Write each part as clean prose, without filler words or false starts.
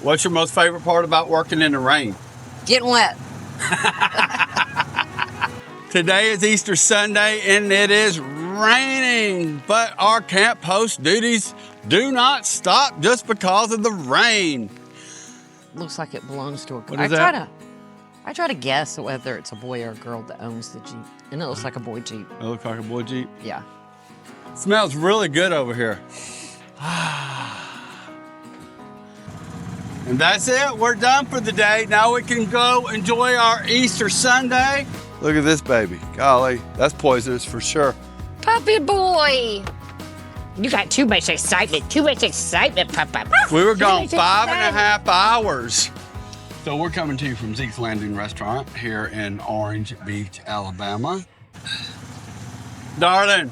What's your most favorite part about working in the rain? Getting wet. Today is Easter Sunday and it is raining, but our camp host duties do not stop just because of the rain. Looks like it belongs to a girl. What is that? I try to guess whether it's a boy or a girl that owns the Jeep. And it looks like a boy Jeep. It looks like a boy Jeep. Yeah. It smells really good over here. And that's it. We're done for the day. Now we can go enjoy our Easter Sunday. Look at this baby. Golly, that's poisonous for sure. Puppy boy. You got too much excitement, Papa. We were gone 5.5 hours. So we're coming to you from Zeke's Landing Restaurant here in Orange Beach, Alabama. Darling,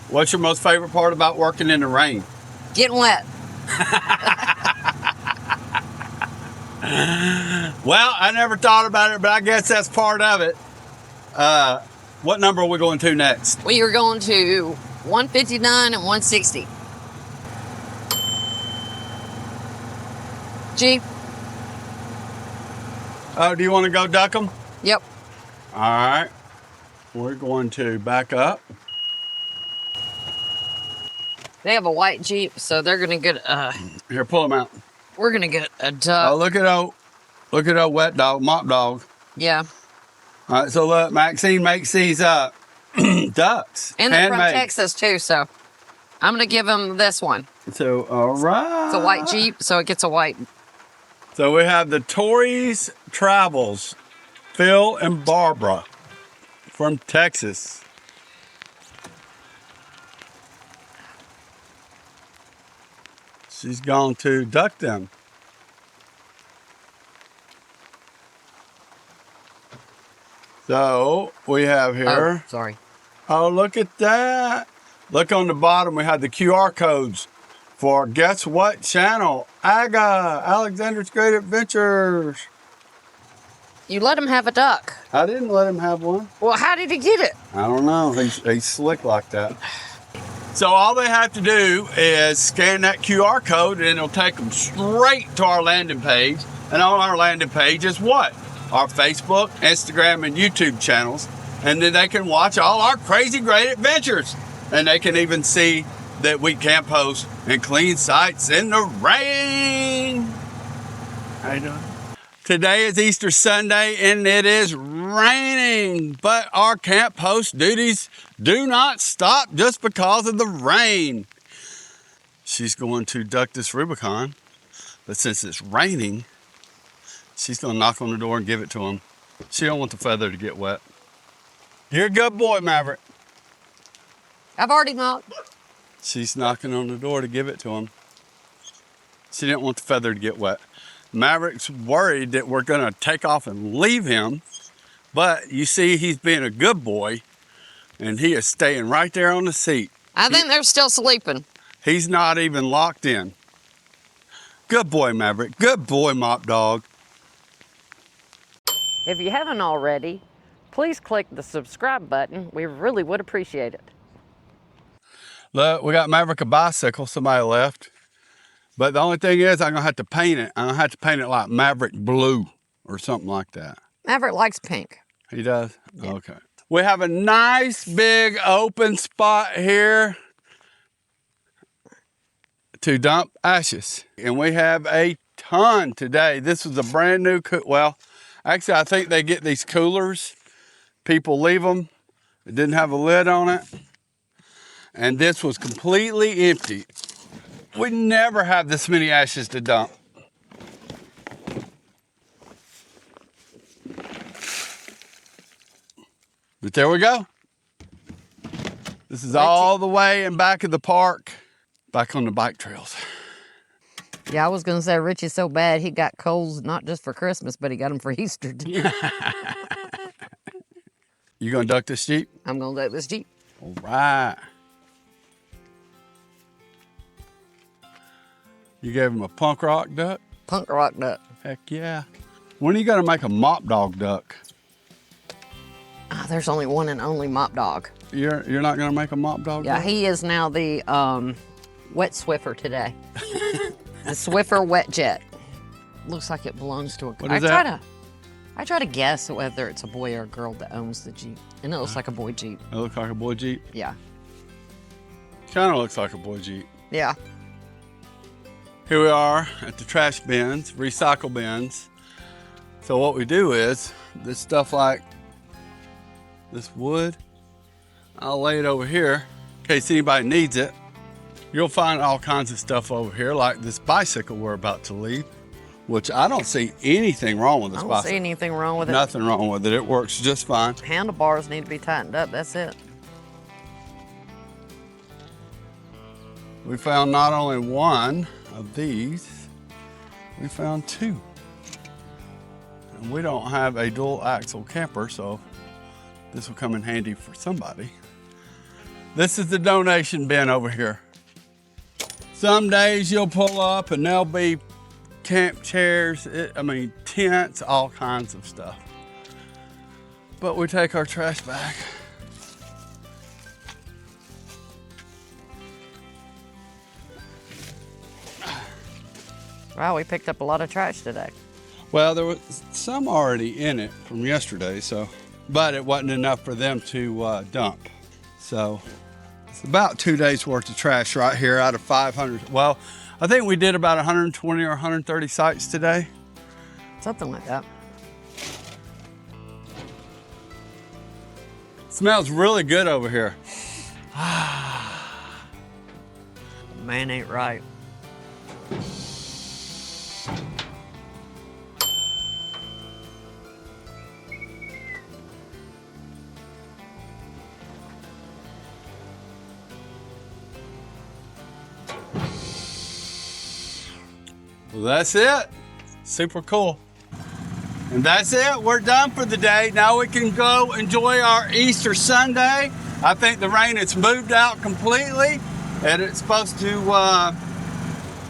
what's your most favorite part about working in the rain? Getting wet. Well, I never thought about it, but I guess that's part of it. What number are we going to next? We are going to 159 and 160. Jeep. Oh, do you want to go duck them? Yep. All right. We're going to back up. They have a white Jeep, so they're gonna get Here, pull them out. we're gonna get a duck. Oh, look at that wet dog, mop dog. Yeah. All right, so look, Maxine makes these ducks. And they're from handmade. Texas too, so I'm gonna give them this one. So, all right. It's a white Jeep, so it gets a white. So we have the Torrey's Travels, Phil and Barbara from Texas. She's gone to duck them. So we have here. Oh, sorry. Oh, look at that. Look on the bottom, we have the QR codes for guess what channel? AGA, Alexander's Great Adventures. You let him have a duck. I didn't let him have one. Well, how did he get it? I don't know. He's slick like that. So all they have to do is scan that QR code and it'll take them straight to our landing page. And on our landing page is what? Our Facebook, Instagram, and YouTube channels. And then they can watch all our crazy great adventures. And they can even see that we camp host and clean sites in the rain. How you doing? Today is Easter Sunday and it is raining, but our camp host duties do not stop just because of the rain. She's going to duck this Rubicon, but since it's raining, she's going to knock on the door and give it to him. She don't want the feather to get wet. You're a good boy, Maverick. I've already knocked. She's knocking on the door to give it to him. She didn't want the feather to get wet. Maverick's worried that we're gonna take off and leave him, but you see he's being a good boy and he is staying right there on the seat. I think they're still sleeping. He's not even locked in. Good boy, Maverick. Good boy, Mop Dog. If you haven't already, please click the subscribe button. We really would appreciate it. Look, we got Maverick a bicycle, somebody left. But the only thing is I'm gonna have to paint it. I'm gonna have to paint it like Maverick blue or something like that. Maverick likes pink. He does? Yeah. Okay. We have a nice big open spot here to dump ashes. And we have a ton today. This was a brand new, well, actually I think they get these coolers. People leave them. It didn't have a lid on it. And this was completely empty. We never have this many ashes to dump. But there we go. This is all the way in back of the park, back on the bike trails. Yeah, I was gonna say Richie's so bad he got coals not just for Christmas, but he got them for Easter too. You gonna duck this Jeep? I'm gonna duck this Jeep. All right. You gave him a punk rock duck? Punk rock duck. Heck yeah. When are you gonna make a mop dog duck? Oh, there's only one and only Mop Dog. You're not gonna make a mop dog Yeah, duck? he is now the wet Swiffer today. The Swiffer Wet Jet. Looks like it belongs to a. What is that? I try to guess whether it's a boy or a girl that owns the Jeep, and it looks like a boy Jeep. It looks like a boy Jeep. Yeah. Kind of looks like a boy Jeep. Yeah. Here we are at the trash bins, recycle bins. So what we do is this stuff like this wood, I'll lay it over here in case anybody needs it. You'll find all kinds of stuff over here, like this bicycle we're about to leave, which I don't see anything wrong with this bicycle. I don't see anything wrong with it. Nothing wrong with it. It works just fine. Handlebars need to be tightened up. That's it. We found not only one of these, we found two. And we don't have a dual axle camper, so this will come in handy for somebody. This is the donation bin over here. Some days you'll pull up and there'll be camp chairs, tents, all kinds of stuff. But we take our trash back. Wow, we picked up a lot of trash today. Well, there was some already in it from yesterday, but it wasn't enough for them to dump. So it's about 2 days worth of trash right here out of 500. Well, I think we did about 120 or 130 sites today. Something like that. Smells really good over here. Man ain't right. Well, that's it. Super cool. And that's it. We're done for the day. Now we can go enjoy our Easter Sunday. I think the rain has moved out completely, and it's supposed to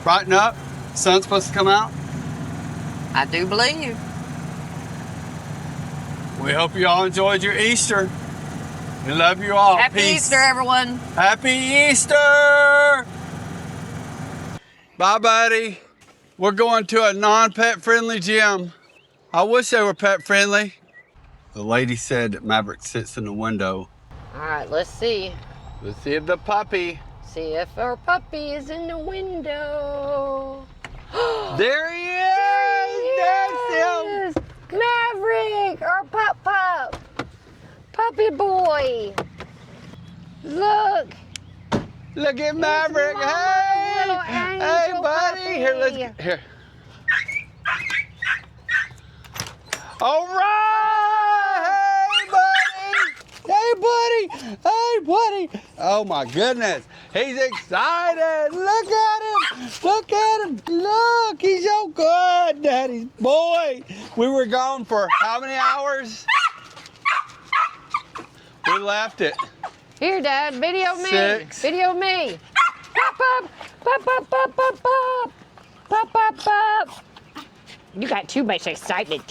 brighten up. The sun's supposed to come out. I do believe. We hope you all enjoyed your Easter. We love you all. Happy Peace. Easter, everyone. Happy Easter. Bye, buddy. We're going to a non-pet friendly gym. I wish they were pet friendly. The lady said that Maverick sits in the window. All right, let's see. Let's see if the puppy. See if our puppy is in the window. There he is! That's him! Maverick, our pup. Puppy boy. Look. Look at Maverick! Mama's Hey! little Hey, angel buddy! puppy. Here, here. All right! Hey, buddy! Hey, buddy! Hey, buddy! Oh my goodness! He's excited! Look at him! Look at him! Look! He's so good, Daddy's boy! We were gone for how many hours? We left it. Here, Dad, video me. 6. Video me. Pop, pop, pop, pop, pop, pop, pop. Pop, pop, pop. You got too much excitement.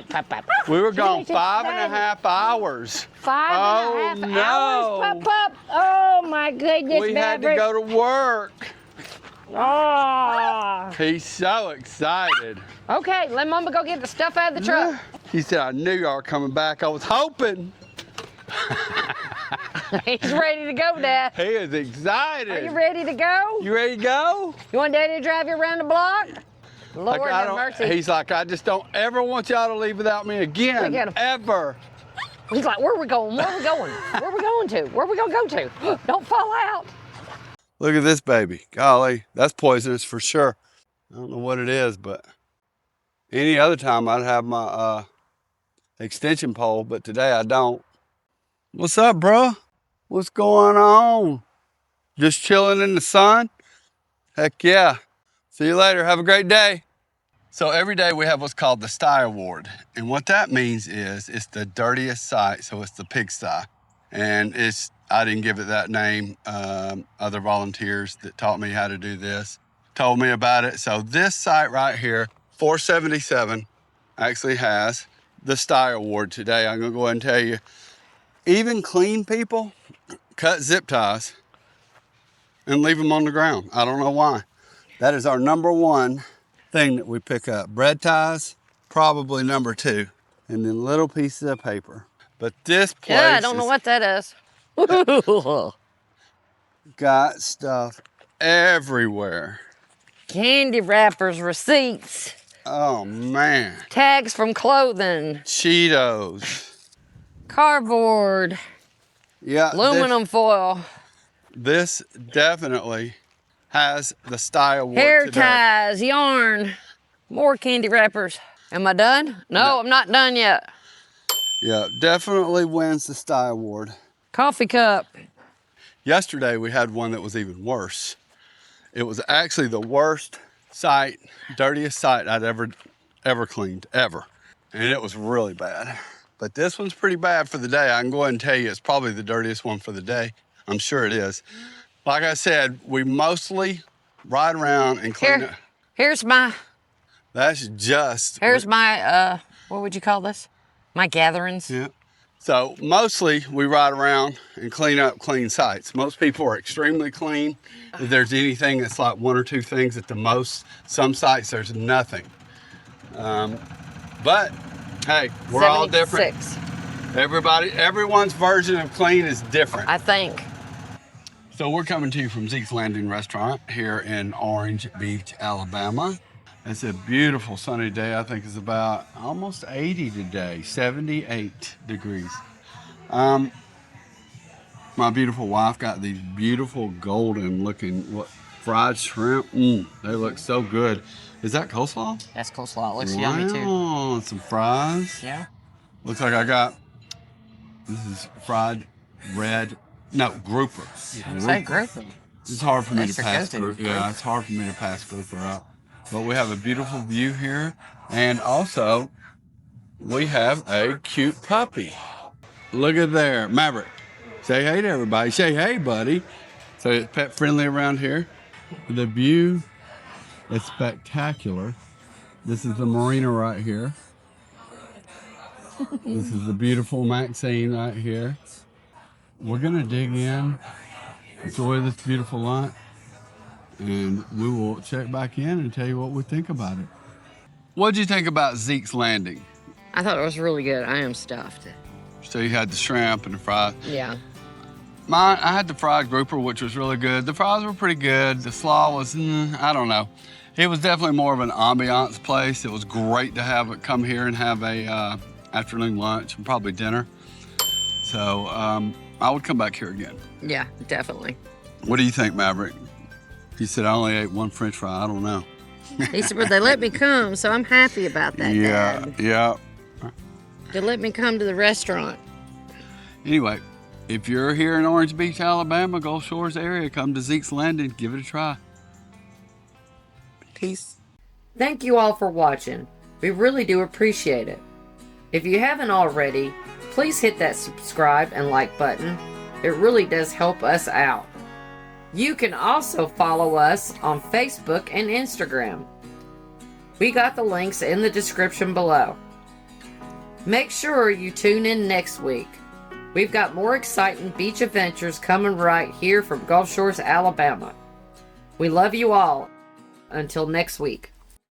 Pop, pop. We were gone Too much 5.5 hours. 5.5 no. hours, pop, pop. Oh, my goodness, We had to Maverick. go to work. Oh. He's so excited. Okay, let Mama go get the stuff out of the truck. He said, I knew y'all were coming back. I was hoping. He's ready to go, Dad. He is excited. Are you ready to go? You ready to go? You want Daddy to drive you around the block? Lord Like, I have don't- mercy. He's like, I just don't ever want y'all to leave without me again. Look at him. Ever. He's like, where are we going? Where are we going? Where are we going to? Where are we going to go to? Don't fall out. Look at this baby. Golly, that's poisonous for sure. I don't know what it is, but any other time I'd have my extension pole, but today I don't. What's up, bro? What's going on? Just chilling in the sun? Heck yeah. See you later. Have a great day. So every day we have what's called the Stye Award. And what that means is it's the dirtiest site, so it's the pigsty. And I didn't give it that name. Other volunteers that taught me how to do this told me about it. So this site right here, 477, actually has the Stye Award today. I'm gonna go ahead and tell you, even clean people cut zip ties and leave them on the ground. I don't know why. That is our number one thing that we pick up. Bread ties, probably number two. And then little pieces of paper. But this place Yeah, I don't know what that is. got stuff everywhere. Candy wrappers, receipts, Oh, man. tags from clothing, Cheetos. cardboard, Yeah. aluminum foil, This definitely has the Stye Award hair today. ties, yarn, more candy wrappers. Am I done? No, I'm not done yet. Yeah, definitely wins the Stye Award. Coffee cup. Yesterday we had one that was even worse. It was actually the worst site, dirtiest site I'd ever cleaned, ever. And it was really bad. But this one's pretty bad for the day. I can go ahead and tell you it's probably the dirtiest one for the day. I'm sure it is. Like I said, we mostly ride around and clean it. Here's my, Here's my, what would you call this? My gatherings. Yeah. So mostly we ride around and clean up clean sites. Most people are extremely clean. If there's anything that's like one or two things at the most, some sites there's nothing. But hey, we're all different. 76, Everyone's version of clean is different. I think. So we're coming to you from Zeke's Landing Restaurant here in Orange Beach, Alabama. It's a beautiful sunny day. I think it's about almost 80 today, 78 degrees. My beautiful wife got these beautiful golden looking fried shrimp. They look so good. Is that coleslaw? That's coleslaw. It looks yummy too. Wow, some fries. Yeah. Looks like this is fried grouper. Say grouper. It's hard for me to Extra pass coated. grouper. Yeah, it's hard for me to pass grouper up. But we have a beautiful view here. And also, we have a cute puppy. Look at there, Maverick. Say hey to everybody. Say hey, buddy. So it's pet friendly around here. The view is spectacular. This is the marina right here. This is the beautiful Maxine right here. We're gonna dig in, enjoy this beautiful lunch, and we will check back in and tell you what we think about it. What did you think about Zeke's Landing? I thought it was really good. I am stuffed. So you had the shrimp and the fries. Yeah. I had the fried grouper, which was really good. The fries were pretty good. The slaw was, I don't know. It was definitely more of an ambiance place. It was great to come here and have a afternoon lunch and probably dinner. So I would come back here again. Yeah, definitely. What do you think, Maverick? He said I only ate one French fry. I don't know. He said, but they let me come, so I'm happy about that, Dad. Yeah. They let me come to the restaurant. Anyway, if you're here in Orange Beach, Alabama, Gulf Shores area, come to Zeke's Landing. Give it a try. Peace. Thank you all for watching. We really do appreciate it. If you haven't already, please hit that subscribe and like button. It really does help us out. You can also follow us on Facebook and Instagram. We got the links in the description below. Make sure you tune in next week. We've got more exciting beach adventures coming right here from Gulf Shores, Alabama. We love you all. Until next week.